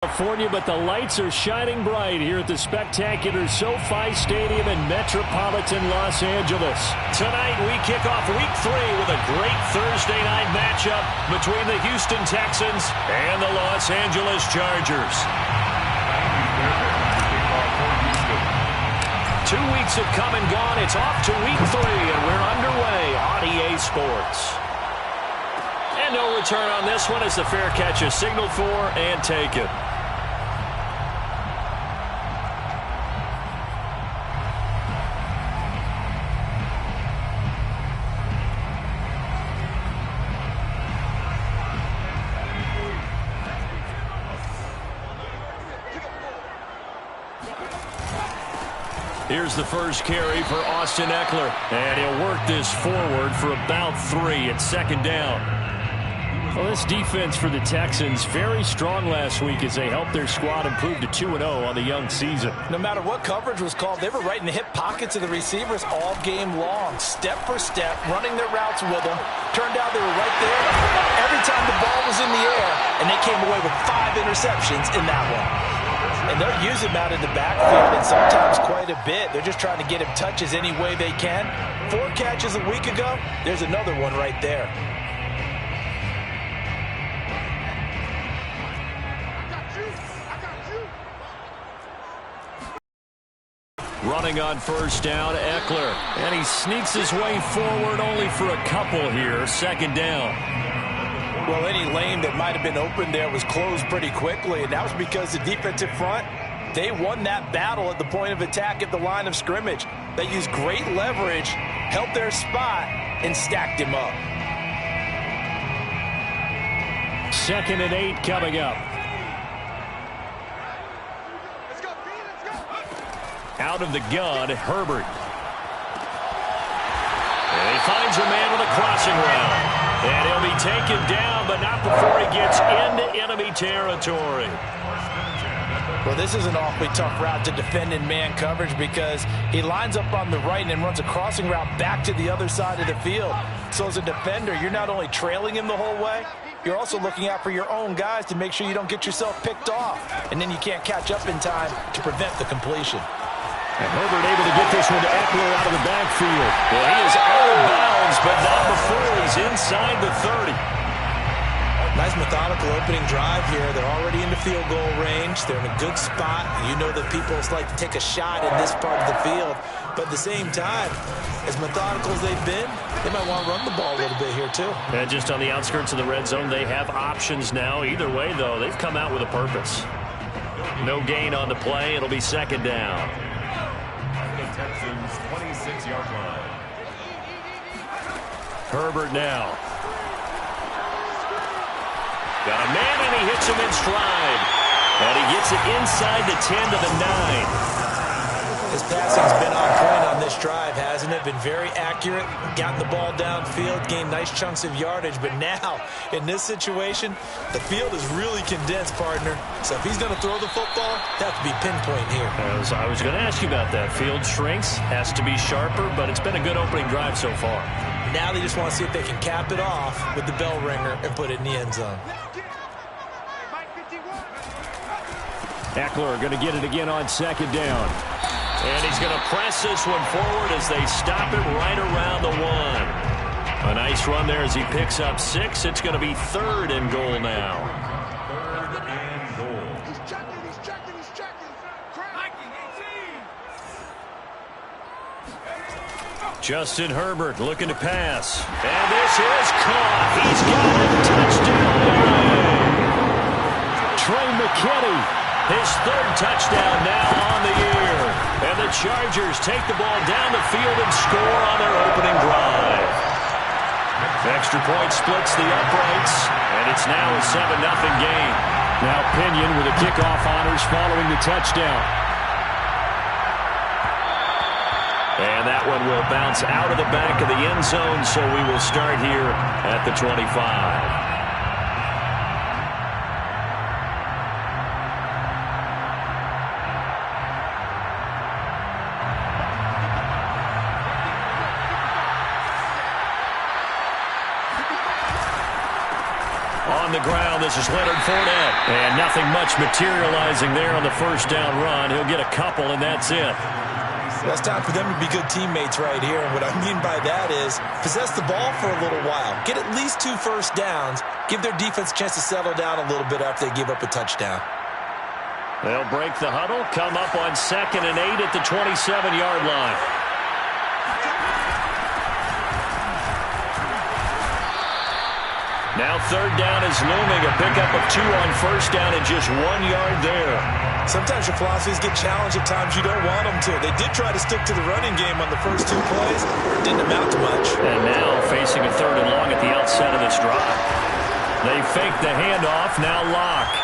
California, but the lights are shining bright here at the spectacular SoFi Stadium in metropolitan Los Angeles. Tonight, we kick off Week 3 with a great Thursday night matchup between the Houston Texans and the Los Angeles Chargers. 2 weeks have come and gone. It's off to Week 3, and we're underway on EA Sports. And no return on this one as the fair catch is signaled for and taken. Here's the first carry for Austin Eckler, and he'll work this forward for about 3 at second down. Well, this defense for the Texans, very strong last week as they helped their squad improve to 2-0 on the young season. No matter what coverage was called, they were right in the hip pockets of the receivers all game long, step for step, running their routes with them. Turned out they were right there every time the ball was in the air, and they came away with 5 interceptions in that one. And they'll use him out in the backfield, and sometimes quite a bit. They're just trying to get him touches any way they can. 4 catches a week ago, there's another one right there. Running on first down, Eckler. And he sneaks his way forward only for a couple here, second down. Well, any lane that might have been open there was closed pretty quickly, and that was because the defensive front, they won that battle at the point of attack at the line of scrimmage. They used great leverage, held their spot, and stacked him up. 2nd and 8 coming up. Out of the gun, Herbert. And he finds a man with a crossing route. And he'll be taken down, but not before he gets into enemy territory. Well, this is an awfully tough route to defend in man coverage because he lines up on the right and then runs a crossing route back to the other side of the field. So as a defender, you're not only trailing him the whole way, you're also looking out for your own guys to make sure you don't get yourself picked off. And then you can't catch up in time to prevent the completion. And Herbert able to get this one to Eckler out of the backfield. Well, he is out of bounds, but not before he's inside the 30. Nice methodical opening drive here. They're already in the field goal range. They're in a good spot. You know that people like to take a shot in this part of the field. But at the same time, as methodical as they've been, they might want to run the ball a little bit here too. And just on the outskirts of the red zone, they have options now. Either way, though, they've come out with a purpose. No gain on the play. It'll be second down. Texans 26-yard line. Herbert now. Got a man, and he hits him in stride. And he gets it inside the 10 to the 9. His passing's been on point on this drive, hasn't it? Been very accurate, gotten the ball downfield, gained nice chunks of yardage. But now, in this situation, the field is really condensed, partner. So if he's going to throw the football, that have to be pinpoint here. I was going to ask you about that. Field shrinks, has to be sharper, but it's been a good opening drive so far. Now they just want to see if they can cap it off with the bell ringer and put it in the end zone. Eckler going to get it again on second down. And he's going to press this one forward as they stop it right around the 1. A nice run there as he picks up 6. It's going to be 3rd and goal now. 3rd and goal. He's checking. Justin Herbert looking to pass. And this is caught. He's got it. Touchdown. Trey McKinney. His 3rd touchdown now on the year. And the Chargers take the ball down the field and score on their opening drive. Extra point splits the uprights, and it's now a 7-0 game. Now Pinion with the kickoff honors following the touchdown. And that one will bounce out of the back of the end zone, so we will start here at the 25. On the ground, down. This is Leonard Fournette. And nothing much materializing there on the first down run. He'll get a couple, and that's it. It's time for them to be good teammates right here. And what I mean by that is possess the ball for a little while. Get at least 2 first downs. Give their defense a chance to settle down a little bit after they give up a touchdown. They'll break the huddle, come up on 2nd and 8 at the 27-yard line. Now 3rd down is looming. A pickup of 2 on first down and just 1 yard there. Sometimes your philosophies get challenged at times you don't want them to. They did try to stick to the running game on the first 2 plays. It didn't amount to much. And now facing a 3rd and long at the outset of this drive. They fake the handoff. Now Locke.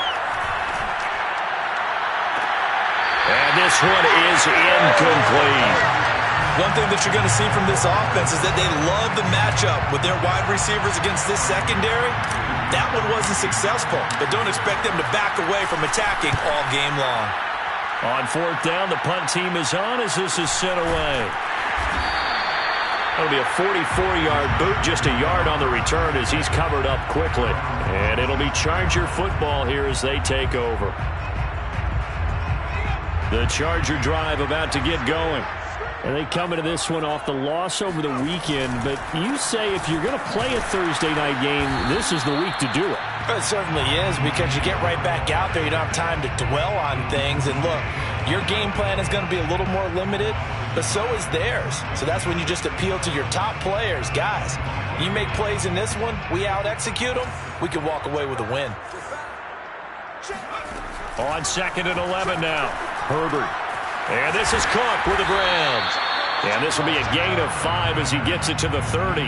And this one is incomplete. One thing that you're going to see from this offense is that they love the matchup with their wide receivers against this secondary. That one wasn't successful, but don't expect them to back away from attacking all game long. On 4th down, the punt team is on as this is sent away. That'll be a 44-yard boot, just a yard on the return as he's covered up quickly. And it'll be Charger football here as they take over. The Charger drive about to get going. And they come into this one off the loss over the weekend. But you say if you're going to play a Thursday night game, this is the week to do it. It certainly is, because you get right back out there. You don't have time to dwell on things. And look, your game plan is going to be a little more limited, but so is theirs. So that's when you just appeal to your top players. Guys, you make plays in this one, we out-execute them, we can walk away with a win. On 2nd and 11 now, Herbert. And this is Cook with the Browns. And this will be a gain of 5 as he gets it to the 30.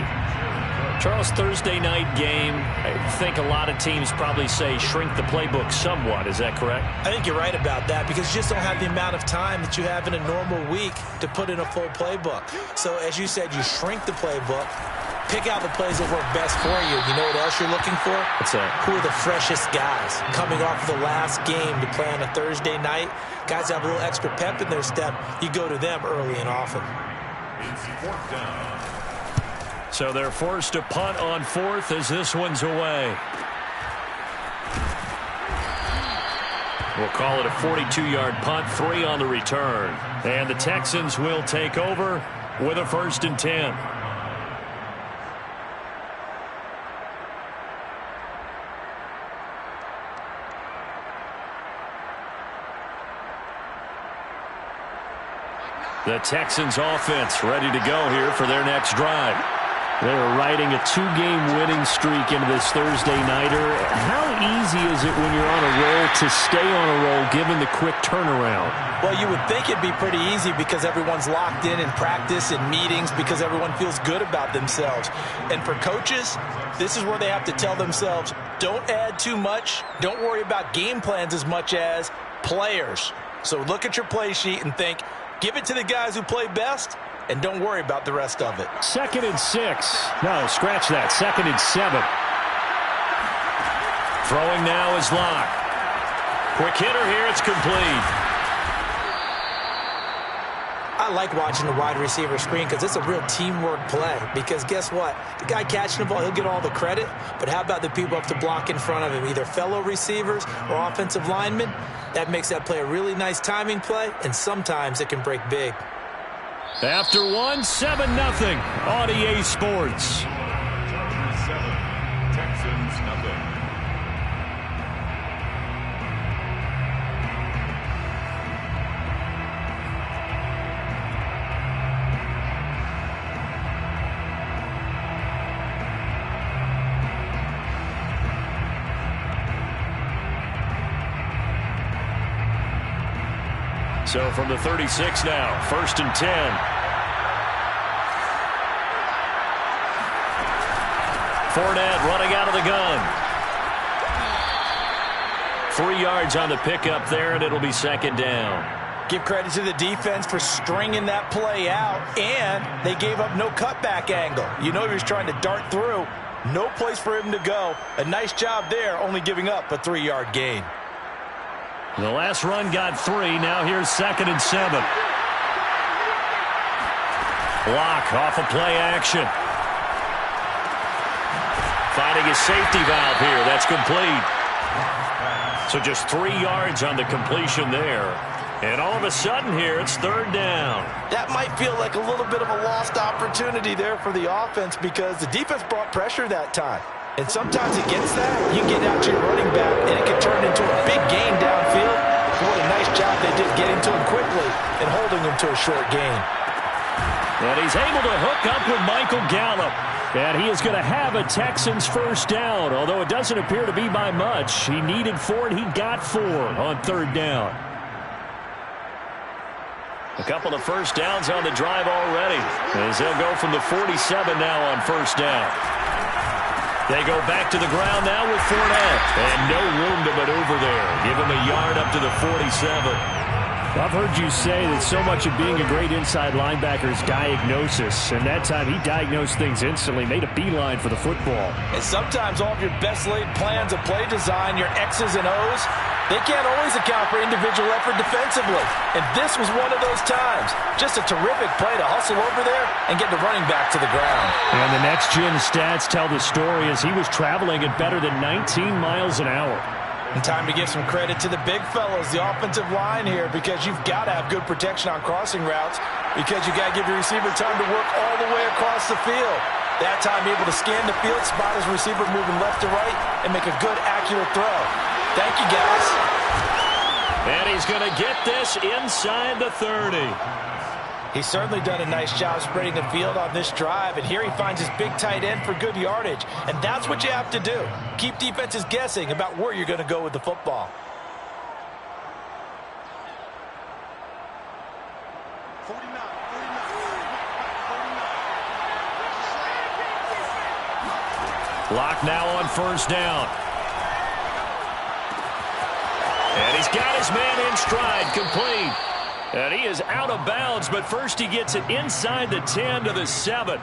Charles, Thursday night game, I think a lot of teams probably say shrink the playbook somewhat. Is that correct? I think you're right about that, because you just don't have the amount of time that you have in a normal week to put in a full playbook. So as you said, you shrink the playbook, pick out the plays that work best for you. You know what else you're looking for? What's that? Who are the freshest guys coming off the last game to play on a Thursday night? Guys have a little extra pep in their step. You go to them early and often. It's 4th down. So they're forced to punt on 4th as this one's away. We'll call it a 42-yard punt, 3 on the return. And the Texans will take over with a 1st and 10. The Texans offense ready to go here for their next drive. They're riding a 2-game winning streak into this Thursday nighter. How easy is it when you're on a roll to stay on a roll given the quick turnaround? Well, you would think it'd be pretty easy because everyone's locked in practice and meetings, because everyone feels good about themselves. And for coaches, this is where they have to tell themselves, don't add too much. Don't worry about game plans as much as players. So look at your play sheet and think, give it to the guys who play best, and don't worry about the rest of it. 2nd and 6. No, scratch that. 2nd and 7. Throwing now is Locke. Quick hitter here. It's complete. I like watching the wide receiver screen because it's a real teamwork play. Because guess what? The guy catching the ball, he'll get all the credit. But how about the people up to block in front of him, either fellow receivers or offensive linemen? That makes that play a really nice timing play, and sometimes it can break big. After 1, 7-0 on EA Sports. 7, Texans nothing. So from the 36 now, 1st and 10. Fournette running out of the gun. 3 yards on the pickup there, and it'll be 2nd down. Give credit to the defense for stringing that play out, and they gave up no cutback angle. You know he was trying to dart through. No place for him to go. A nice job there, only giving up a 3-yard gain. The last run got 3. Now here's 2nd and 7. Locke off a play action. Finding his safety valve here. That's complete. So just 3 yards on the completion there. And all of a sudden here, it's third down. That might feel like a little bit of a lost opportunity there for the offense because the defense brought pressure that time. And sometimes against that, you get out to your running back, and it can turn into a big gain downfield. What a nice job they did getting to him quickly and holding him to a short gain. And he's able to hook up with Michael Gallup. And he is going to have a Texans first down, although it doesn't appear to be by much. He needed 4, and he got 4 on third down. A couple of first downs on the drive already, as they'll go from the 47 now on first down. They go back to the ground now with Fournette, and no room to maneuver there. Give him a yard up to the 47. I've heard you say that so much of being a great inside linebacker is diagnosis, and that time he diagnosed things instantly, made a beeline for the football. And sometimes all of your best laid plans of play design, your X's and O's, they can't always account for individual effort defensively. And this was one of those times. Just a terrific play to hustle over there and get the running back to the ground. And the next-gen stats tell the story as he was traveling at better than 19 miles an hour. And time to give some credit to the big fellas, the offensive line here, because you've got to have good protection on crossing routes because you got to give your receiver time to work all the way across the field. That time able to scan the field, spot his receiver moving left to right, and make a good, accurate throw. Thank you, guys. And he's going to get this inside the 30. He's certainly done a nice job spreading the field on this drive, and here he finds his big tight end for good yardage. And that's what you have to do. Keep defenses guessing about where you're going to go with the football. Lock now on first down. And he's got his man in stride, complete. And he is out of bounds, but first he gets it inside the 10 to the 7.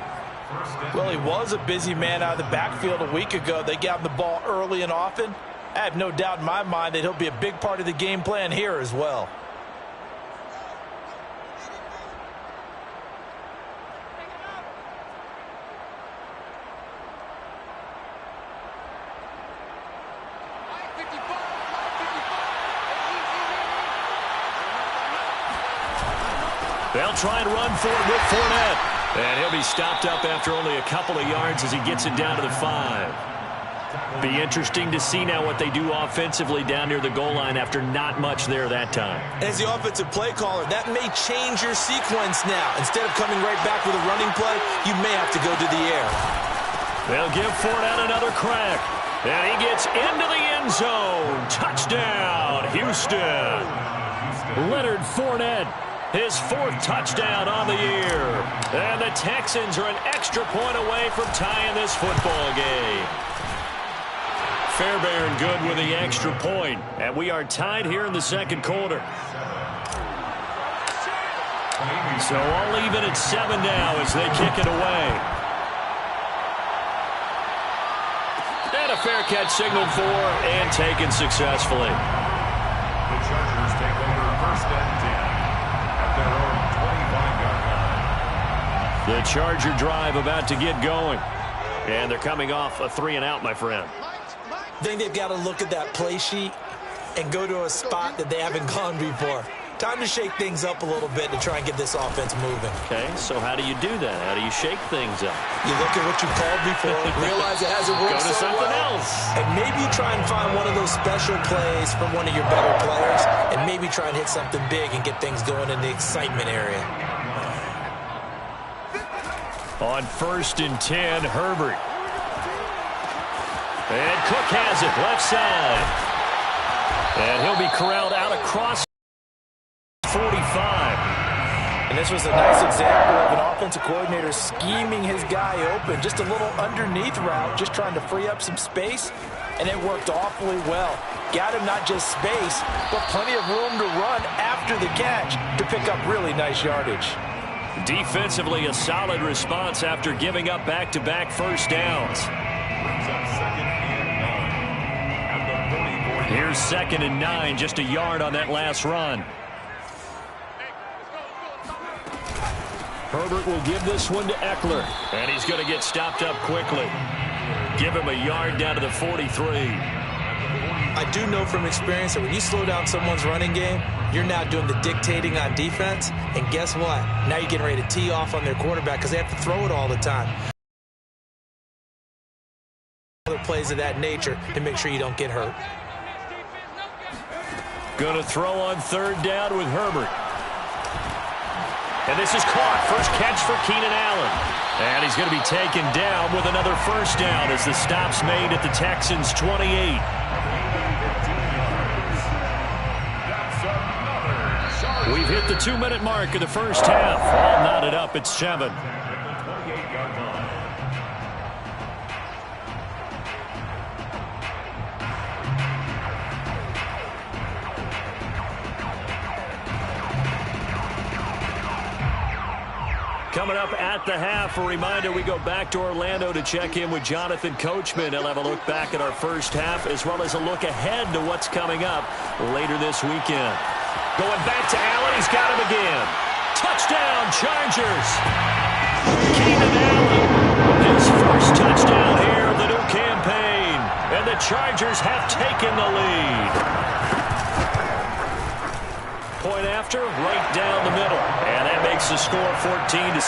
Well, he was a busy man out of the backfield a week ago. They got him the ball early and often. I have no doubt in my mind that he'll be a big part of the game plan here as well. They'll try and run for it with Fournette. And he'll be stopped up after only a couple of yards as he gets it down to the 5. Be interesting to see now what they do offensively down near the goal line after not much there that time. As the offensive play caller, that may change your sequence now. Instead of coming right back with a running play, you may have to go to the air. They'll give Fournette another crack. And he gets into the end zone. Touchdown, Houston. Leonard Fournette. His 4th touchdown on the year. And the Texans are an extra point away from tying this football game. Fairbairn good with the extra point. And we are tied here in the second quarter. So all even at 7 now as they kick it away. And a fair catch signaled for and taken successfully. The Chargers take over first and 10. Their own 25-yard line. The Charger drive about to get going. And they're coming off a 3-and-out, my friend. I think they've got to look at that play sheet and go to a spot that they haven't gone before. Time to shake things up a little bit to try and get this offense moving. Okay, so how do you do that? How do you shake things up? You look at what you called before, realize it hasn't worked Go to so something well, else. and maybe you try and find one of those special plays from one of your better players, and maybe try and hit something big and get things going in the excitement area. On first and 10, Herbert. And Cook has it, left side. And he'll be corralled out across 45. And this was a nice example of an offensive coordinator scheming his guy open. Just a little underneath route, just trying to free up some space, and it worked awfully well. Got him not just space, but plenty of room to run after the catch to pick up really nice yardage. Defensively, a solid response after giving up back-to-back first downs. Brings up second and 9 at the 44. Here's second and 9, just a yard on that last run. Herbert will give this one to Eckler. And he's going to get stopped up quickly. Give him a yard down to the 43. I do know from experience that when you slow down someone's running game, you're now doing the dictating on defense. And guess what? Now you're getting ready to tee off on their quarterback because they have to throw it all the time. Other plays of that nature to make sure you don't get hurt. Going to throw on third down with Herbert. And this is caught. First catch for Keenan Allen. And he's going to be taken down with another first down as the stop's made at the Texans' 28. We've hit the 2-minute mark of the first half. All knotted up at 7. Coming up at the half, a reminder, we go back to Orlando to check in with Jonathan Coachman. He'll have a look back at our first half as well as a look ahead to what's coming up later this weekend. Going back to Allen, he's got him again. Touchdown, Chargers. Keenan Allen, his first touchdown here of the new campaign. And the Chargers have taken the lead. Point after, right down the middle. And that makes the score 14-7.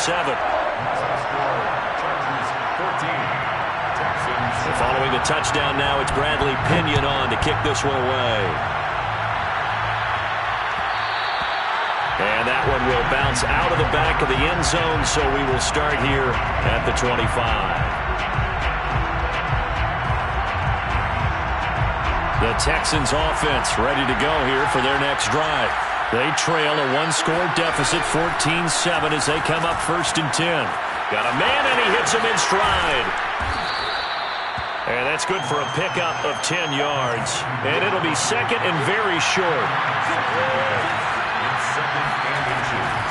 Following the touchdown now, it's Bradley Pinion on to kick this one away. And that one will bounce out of the back of the end zone, so we will start here at the 25. The Texans offense ready to go here for their next drive. They trail a one-score deficit, 14-7, as they come up 1st and 10. Got a man, and he hits him in stride. And that's good for a pickup of 10 yards. And it'll be second and very short.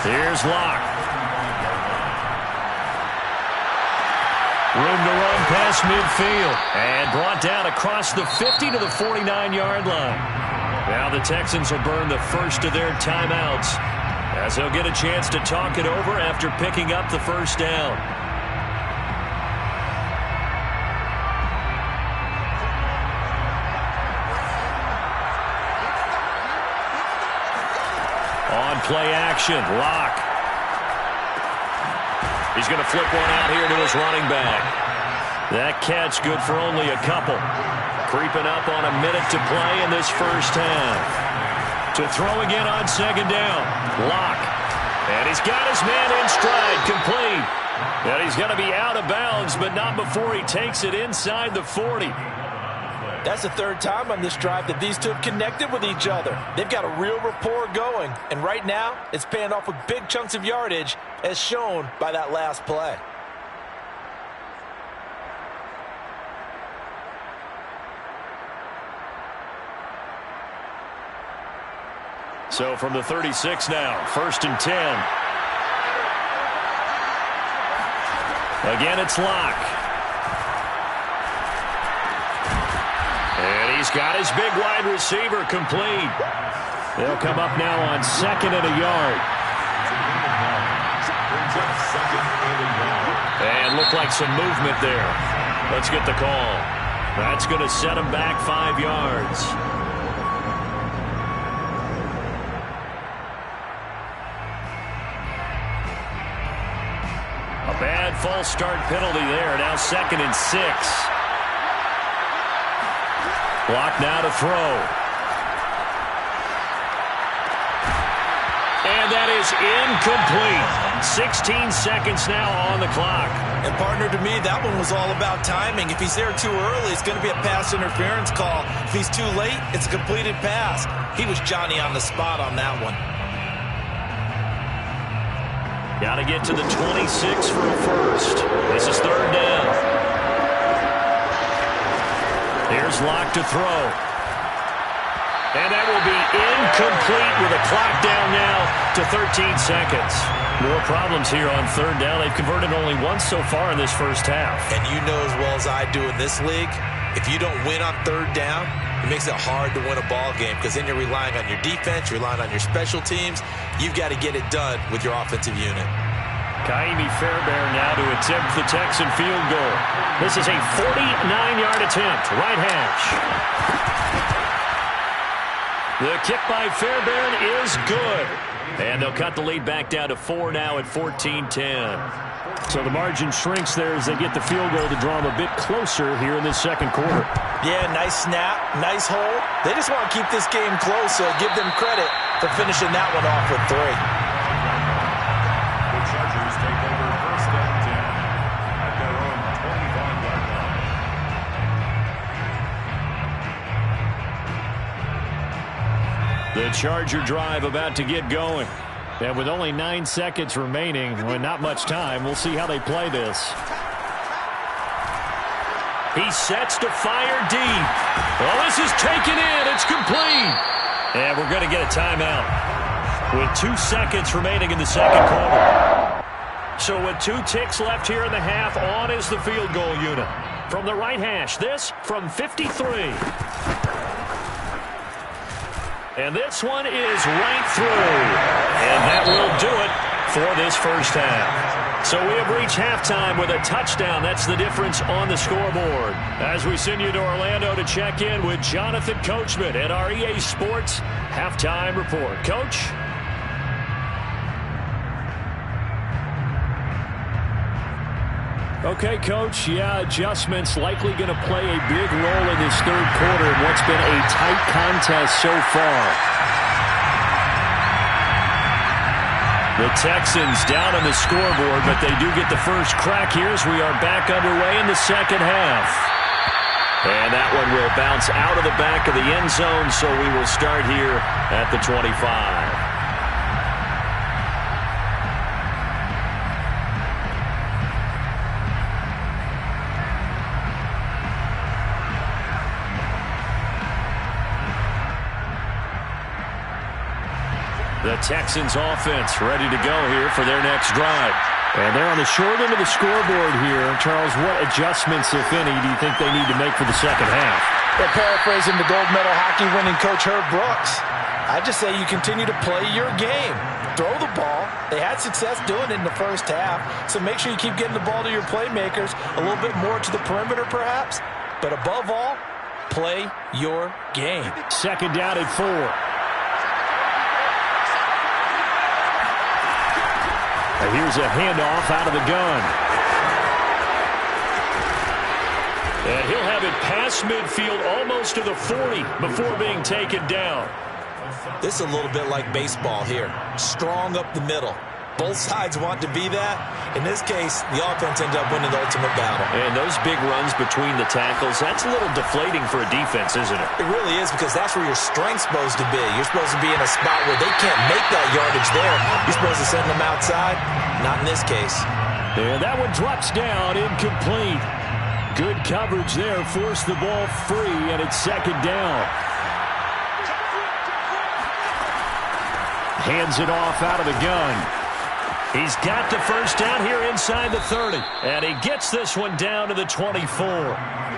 Here's Locke. Room to run past midfield. And brought down across the 50 to the 49-yard line. Now the Texans will burn the first of their timeouts as they'll get a chance to talk it over after picking up the first down. On play action, Locke. He's going to flip one out here to his running back. That catch good for only a couple. Creeping up on a minute to play in this first half. To throw again on second down. Locke. And he's got his man in stride, complete. And he's going to be out of bounds, but not before he takes it inside the 40. That's the third time on this drive that these two have connected with each other. They've got a real rapport going. And right now, it's paying off with big chunks of yardage, as shown by that last play. So from the 36 now, 1st and 10. Again, it's Locke. And he's got his big wide receiver complete. They'll come up now on 2nd and a yard. And look like some movement there. Let's get the call. That's going to set him back 5 yards. Bad false start penalty there. Now 2nd and 6. Locke now to throw. And that is incomplete. 16 seconds now on the clock. And partner, to me, that one was all about timing. If he's there too early, it's going to be a pass interference call. If he's too late, it's a completed pass. He was Johnny on the spot on that one. Got to get to the 26 for a first. This is 3rd down. Here's Locke to throw. And that will be incomplete with a clock down now to 13 seconds. More problems here on 3rd down. They've converted only once so far in this first half. And you know as well as I do in this league, if you don't win on 3rd down, it makes it hard to win a ball game because then you're relying on your defense, you're relying on your special teams. You've got to get it done with your offensive unit. Kaimi Fairbairn now to attempt the Texan field goal. This is a 49-yard attempt, right hash. The kick by Fairbairn is good. And they'll cut the lead back down to 4 now at 14-10. So the margin shrinks there as they get the field goal to draw them a bit closer here in this second quarter. Yeah, nice snap, nice hold. They just want to keep this game close, so give them credit for finishing that one off with 3. The Chargers take over first and 10 at their own 25-yard line. The Charger drive about to get going. And with only 9 seconds remaining, well, not much time, we'll see how they play this. He sets to fire deep. Well, this is taken in. It's complete. And we're going to get a timeout with 2 seconds remaining in the second quarter. So with 2 ticks left here in the half, on is the field goal unit. From the right hash, this from 53. And this one is right through. And that will do it for this first half. So we have reached halftime with a touchdown. That's the difference on the scoreboard. As we send you to Orlando to check in with Jonathan Coachman at our EA Sports Halftime Report. Coach? Okay, Coach. Yeah, adjustments likely going to play a big role in this third quarter in what's been a tight contest so far. The Texans down on the scoreboard, but they do get the first crack here as we are back underway in the second half. And that one will bounce out of the back of the end zone, so we will start here at the 25. The Texans offense ready to go here for their next drive. And they're on the short end of the scoreboard here. Charles, what adjustments, if any, do you think they need to make for the second half? Well, paraphrasing the gold medal hockey winning coach Herb Brooks, I just say you continue to play your game. Throw the ball. They had success doing it in the first half, so make sure you keep getting the ball to your playmakers, a little bit more to the perimeter perhaps, but above all, play your game. Second down at 4. And here's a handoff out of the gun. And he'll have it past midfield almost to the 40 before being taken down. This is a little bit like baseball here. Strong up the middle. Both sides want to be that. In this case, the offense ended up winning the ultimate battle. And those big runs between the tackles, that's a little deflating for a defense, isn't it? It really is, because that's where your strength's supposed to be. You're supposed to be in a spot where they can't make that yardage there. You're supposed to send them outside. Not in this case. And that one drops down, incomplete. Good coverage there, forced the ball free, and it's second down. Hands it off out of the gun. He's got the first down here inside the 30. And he gets this one down to the 24.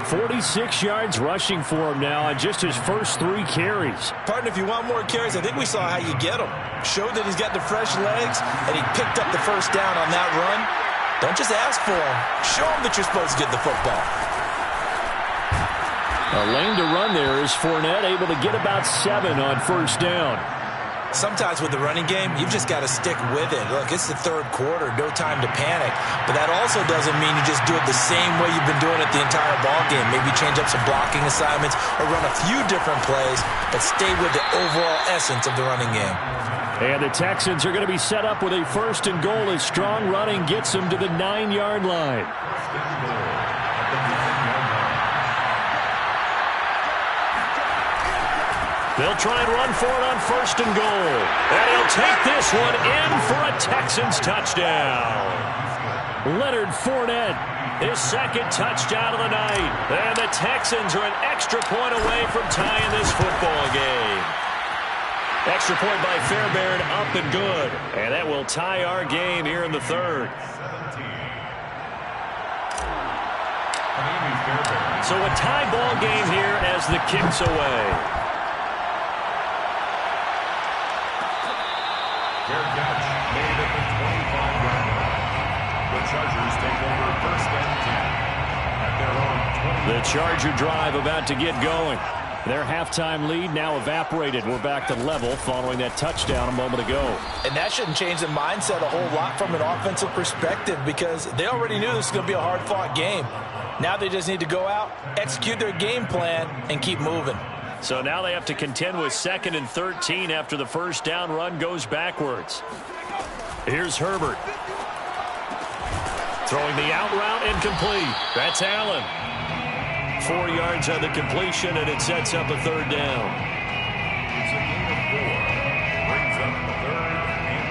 46 yards rushing for him now on just his first 3 carries. Partner, if you want more carries, I think we saw how you get them. Showed that he's got the fresh legs, and he picked up the first down on that run. Don't just ask for him. Show him that you're supposed to get the football. A lane to run there is Fournette, able to get about 7 on first down. Sometimes with the running game, you've just got to stick with it. Look, it's the third quarter, no time to panic. But that also doesn't mean you just do it the same way you've been doing it the entire ball game. Maybe change up some blocking assignments or run a few different plays, but stay with the overall essence of the running game. And the Texans are going to be set up with a first and goal as strong running gets them to the 9-yard line. They'll try and run for it on first and goal. And he'll take this one in for a Texans touchdown. Leonard Fournette, his second touchdown of the night. And the Texans are an extra point away from tying this football game. Extra point by Fairbairn, up and good. And that will tie our game here in the third. So a tie ball game here as the kick's away. Fair catch made at the 25-yard line. The Chargers take over first and 10 at their own 20. The Charger drive about to get going. Their halftime lead now evaporated. We're back to level following that touchdown a moment ago. And that shouldn't change the mindset a whole lot from an offensive perspective because they already knew this was going to be a hard-fought game. Now they just need to go out, execute their game plan, and keep moving. So now they have to contend with 2nd and 13 after the first down run goes backwards. Here's Herbert. Throwing the out route incomplete. That's Allen. 4 yards on the completion, and it sets up a 3rd down. It's a gain of 4. Brings up 3rd and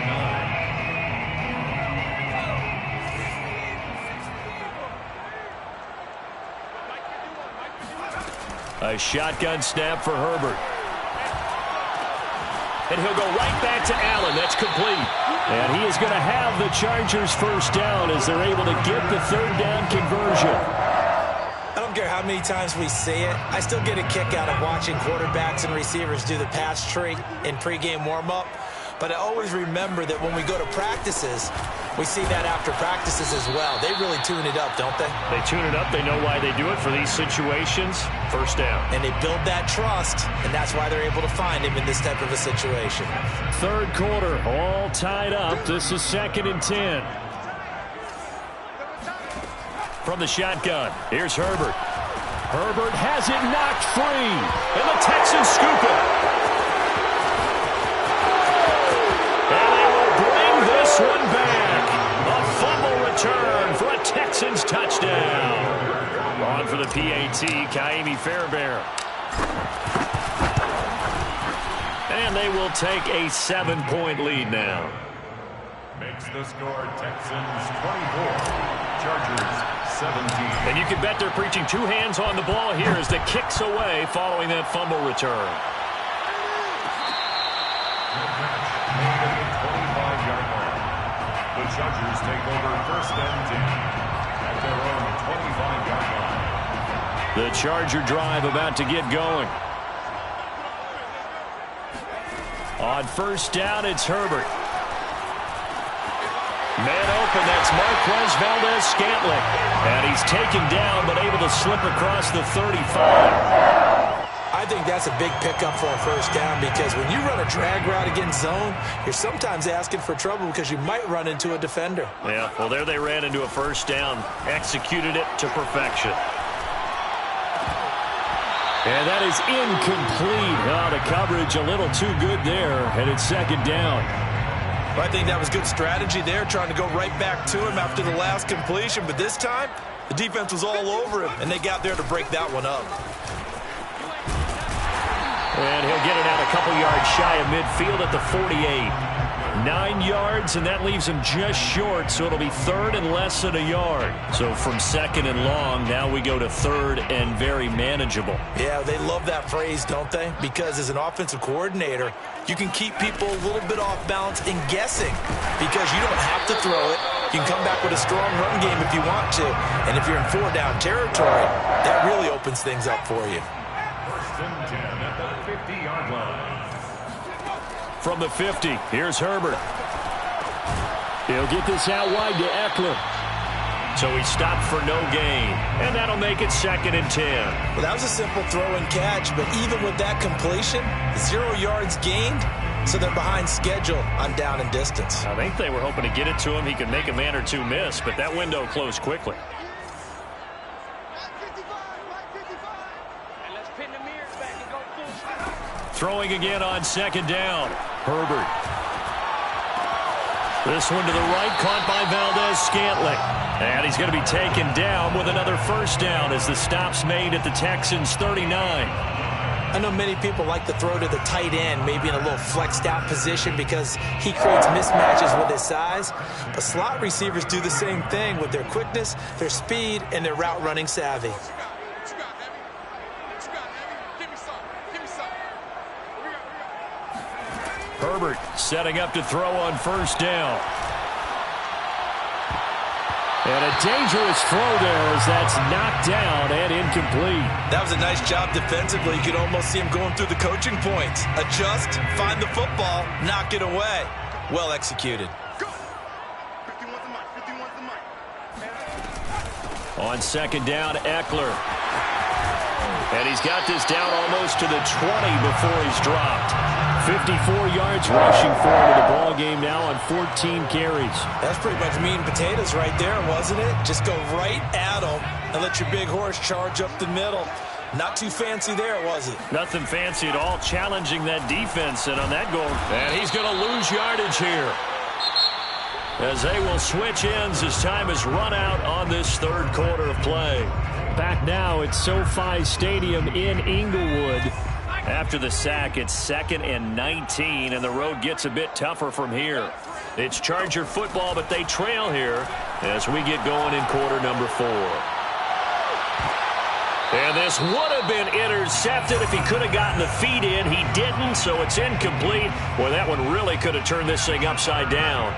9. A shotgun snap for Herbert. And he'll go right back to Allen. That's complete. And he is going to have the Chargers first down as they're able to get the 3rd down conversion. I don't care how many times we say it, I still get a kick out of watching quarterbacks and receivers do the pass tree in pregame warm-up. But I always remember that when we go to practices, we see that after practices as well. They really tune it up, don't they? They tune it up. They know why they do it for these situations. First down. And they build that trust, and that's why they're able to find him in this type of a situation. 3rd quarter, all tied up. This is 2nd and 10. From the shotgun, here's Herbert. Herbert has it knocked free, and the Texans scoop it. And they will bring this one back. A fumble return for a Texans touchdown. On for the PAT, Kaimi Fairbairn. And they will take a 7-point lead now. Makes the score Texans 24, Chargers 17. And you can bet they're preaching 2 hands on the ball here as the kick's away following that fumble return. Made at the 25-yard line. The Chargers take over 1st and 10 at their own 25-yard line. The Charger drive about to get going. On 1st down, it's Herbert. Man open, that's Marquez Valdez-Scantling. And he's taken down, but able to slip across the 35. I think that's a big pickup for a 1st down because when you run a drag route against zone, you're sometimes asking for trouble because you might run into a defender. Yeah, well, there they ran into a 1st down. Executed it to perfection. And that is incomplete. Oh, the coverage a little too good there, and it's 2nd down. I think that was good strategy there, trying to go right back to him after the last completion. But this time, the defense was all over him, and they got there to break that one up. And he'll get it out a couple yards shy of midfield at the 48. 9 yards, and that leaves him just short, so it'll be 3rd and less than a yard. So from 2nd and long, now we go to 3rd and very manageable. Yeah, they love that phrase, don't they? Because as an offensive coordinator, you can keep people a little bit off balance and guessing because you don't have to throw it. You can come back with a strong run game if you want to. And if you're in 4-down territory, that really opens things up for you. 1st and 10 at the 50-yard line. From the 50, here's Herbert. He'll get this out wide to Eckler. So he stopped for no gain, and that'll make it 2nd and 10. Well, that was a simple throw and catch, but even with that completion, 0 yards gained, so they're behind schedule on down and distance. I think they were hoping to get it to him. He could make a man or two miss, but that window closed quickly. Throwing again on 2nd down. Herbert. This one to the right, caught by Valdez-Scantling. And he's going to be taken down with another 1st down as the stop's made at the Texans' 39. I know many people like to throw to the tight end, maybe in a little flexed out position because he creates mismatches with his size. But slot receivers do the same thing with their quickness, their speed, and their route running savvy. Herbert setting up to throw on 1st down. And a dangerous throw there as that's knocked down and incomplete. That was a nice job defensively. You could almost see him going through the coaching points. Adjust, find the football, knock it away. Well executed. On 2nd down, Eckler. And he's got this down almost to the 20 before he's dropped. 54 yards rushing forward to the ball game now on 14 carries. That's pretty much meat and potatoes right there, wasn't it? Just go right at them and let your big horse charge up the middle. Not too fancy there, was it? Nothing fancy at all, challenging that defense, and on that goal. And he's going to lose yardage here, as they will switch ends as time has run out on this third quarter of play. Back now at SoFi Stadium in Inglewood. After the sack, it's 2nd and 19, and the road gets a bit tougher from here. It's Charger football, but they trail here as we get going in quarter number 4. And this would have been intercepted if he could have gotten the feet in. He didn't, so it's incomplete. Boy, that one really could have turned this thing upside down.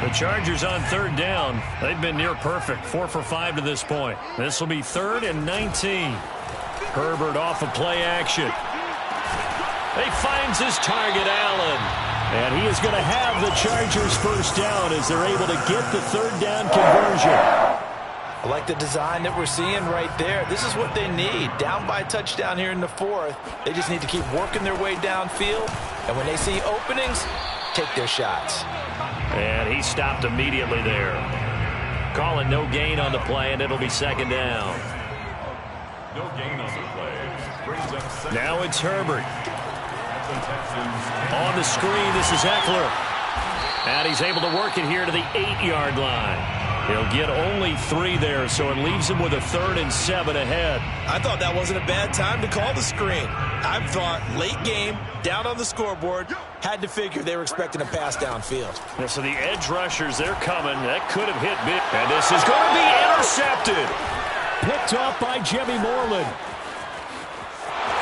The Chargers on 3rd down. They've been near perfect, 4 for 5 to this point. This will be 3rd and 19. Herbert off of play action. He finds his target, Allen. And he is going to have the Chargers first down as they're able to get the 3rd down conversion. I like the design that we're seeing right there. This is what they need. Down by a touchdown here in the 4th. They just need to keep working their way downfield. And when they see openings, take their shots. And he stopped immediately there. Calling no gain on the play, and it'll be 2nd down. No gain on the play. Brings up second. Now it's Herbert. On the screen, this is Eckler. And he's able to work it here to the 8-yard line. He'll get only 3 there, so it leaves him with a 3rd and 7 ahead. I thought that wasn't a bad time to call the screen. I thought late game, down on the scoreboard, had to figure they were expecting a pass downfield. Yeah, so the edge rushers, they're coming. That could have hit big. And this is going to be intercepted. Picked off by Jimmy Moreland.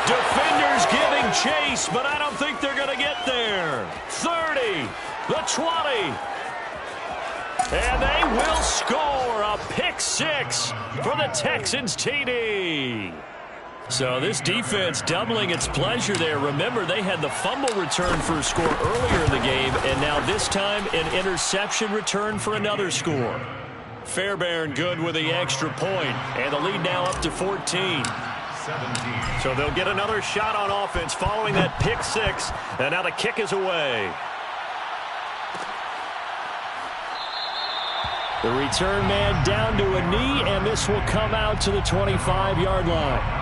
Defenders giving chase, but I don't think they're going to get there. 30, the 20. And they will score a pick-6 for the Texans TD. So this defense doubling its pleasure there. Remember, they had the fumble return for a score earlier in the game, and now this time an interception return for another score. Fairbairn good with the extra point, and the lead now up to 14. 17. So they'll get another shot on offense following that pick-6, and now the kick is away. The return man down to a knee, and this will come out to the 25-yard line.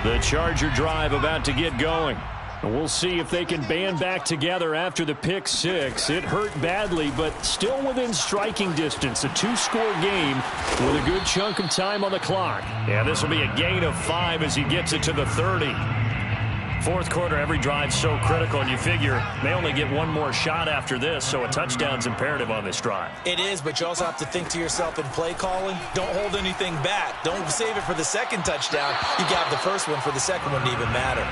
The Charger drive about to get going. And we'll see if they can band back together after the pick-6. It hurt badly, but still within striking distance. A 2-score game with a good chunk of time on the clock. Yeah, this will be a gain of 5 as he gets it to the 30. Fourth quarter, every drive so critical, and you figure they only get one more shot after this, so a touchdown's imperative on this drive. It is, but you also have to think to yourself in play calling, don't hold anything back. Don't save it for the second touchdown. You got the first one for the second one to even matter.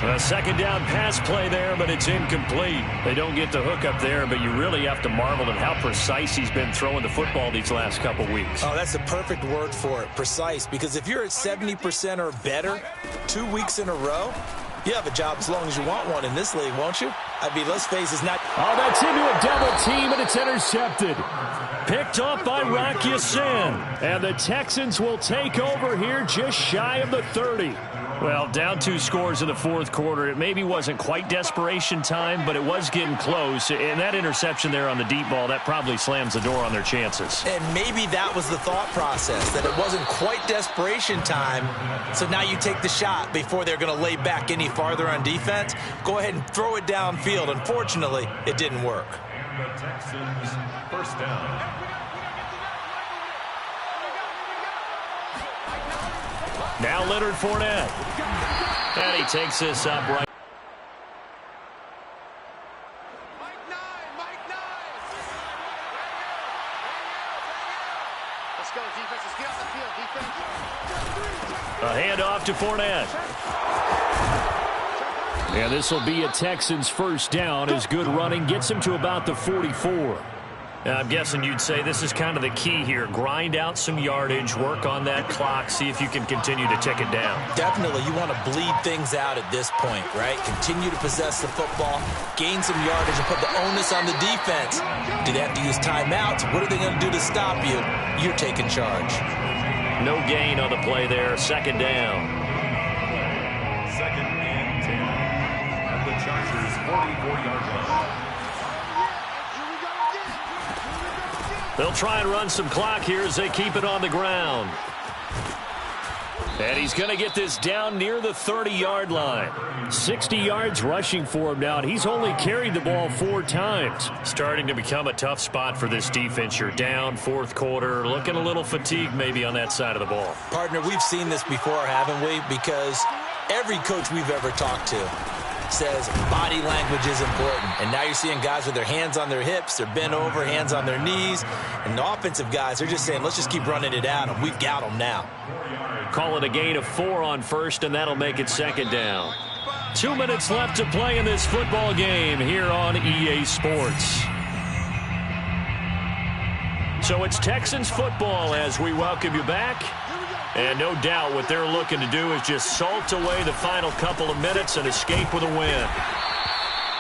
A 2nd down pass play there, but it's incomplete. They don't get the hook up there, but you really have to marvel at how precise he's been throwing the football these last couple weeks. Oh, that's the perfect word for it, precise, because if you're at 70% or better 2 weeks in a row, you have a job as long as you want one in this league, won't you? I mean, let's face it, it's not... Oh, that's into a double team, and it's intercepted. Picked off by Rock Ya-Sin. And the Texans will take over here just shy of the 30. Well, down 2 scores in the fourth quarter. It maybe wasn't quite desperation time, but it was getting close. And that interception there on the deep ball, that probably slams the door on their chances. And maybe that was the thought process, that it wasn't quite desperation time. So now you take the shot before they're going to lay back any farther on defense. Go ahead and throw it downfield. Unfortunately, it didn't work. And the Texans first down. Now Leonard Fournette. And he takes this up right. Let's go, defense. Let's get off the field, defense. A handoff to Fournette. And this will be a Texans first down as good running gets him to about the 44. I'm guessing you'd say this is kind of the key here. Grind out some yardage, work on that clock, see if you can continue to tick it down. Definitely, you want to bleed things out at this point, right? Continue to possess the football, gain some yardage, and put the onus on the defense. Do they have to use timeouts? What are they going to do to stop you? You're taking charge. No gain on the play there. Second down. Second and 10. At the Chargers' 44-yard line. They'll try and run some clock here as they keep it on the ground. And he's going to get this down near the 30-yard line. 60 yards rushing for him now, and he's only carried the ball 4 times. Starting to become a tough spot for this defense. You're down, fourth quarter, looking a little fatigued maybe on that side of the ball. Partner, we've seen this before, haven't we? Because every coach we've ever talked to says body language is important. And now you're seeing guys with their hands on their hips, they're bent over, hands on their knees. And the offensive guys, they're just saying, let's just keep running it at them. We've got them now. Call it a gain of 4 on first, and that'll make it second down. 2 minutes left to play in this football game here on EA Sports. So it's Texans football as we welcome you back. And no doubt what they're looking to do is just salt away the final couple of minutes and escape with a win.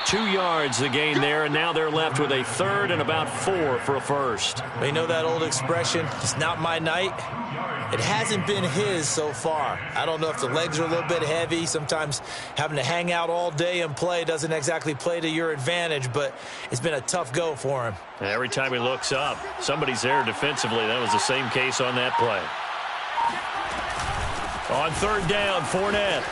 2 yards the gain there, and now they're left with a third and about 4 for a first. You know that old expression, it's not my night? It hasn't been his so far. I don't know if the legs are a little bit heavy. Sometimes having to hang out all day and play doesn't exactly play to your advantage, but it's been a tough go for him. Every time he looks up, somebody's there defensively. That was the same case on that play. On third down, Fournette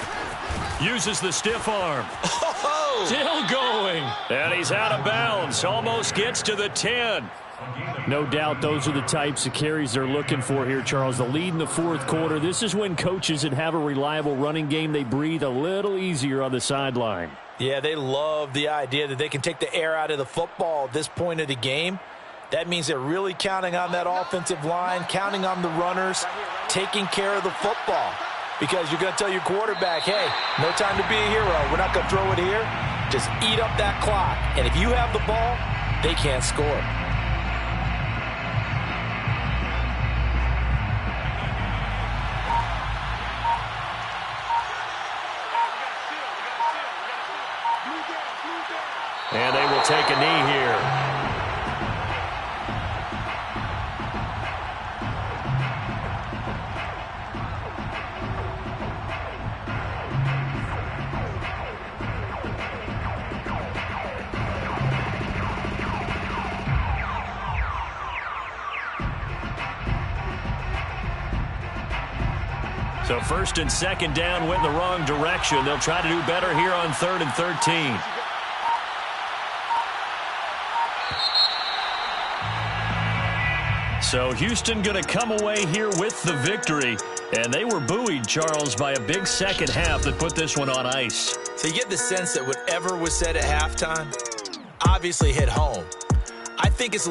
uses the stiff arm. Oh! Still going. And he's out of bounds. Almost gets to the 10. No doubt those are the types of carries they're looking for here, Charles. The lead in the fourth quarter. This is when coaches that have a reliable running game, they breathe a little easier on the sideline. Yeah, they love the idea that they can take the air out of the football at this point of the game. That means they're really counting on that offensive line, counting on the runners, taking care of the football. Because you're going to tell your quarterback, hey, no time to be a hero. We're not going to throw it here. Just eat up that clock. And if you have the ball, they can't score. And they will take a knee here. So first and second down went in the wrong direction. They'll try to do better here on 3rd and 13. So Houston going to come away here with the victory. And they were buoyed, Charles, by a big second half that put this one on ice. So you get the sense that whatever was said at halftime obviously hit home. I think it's a little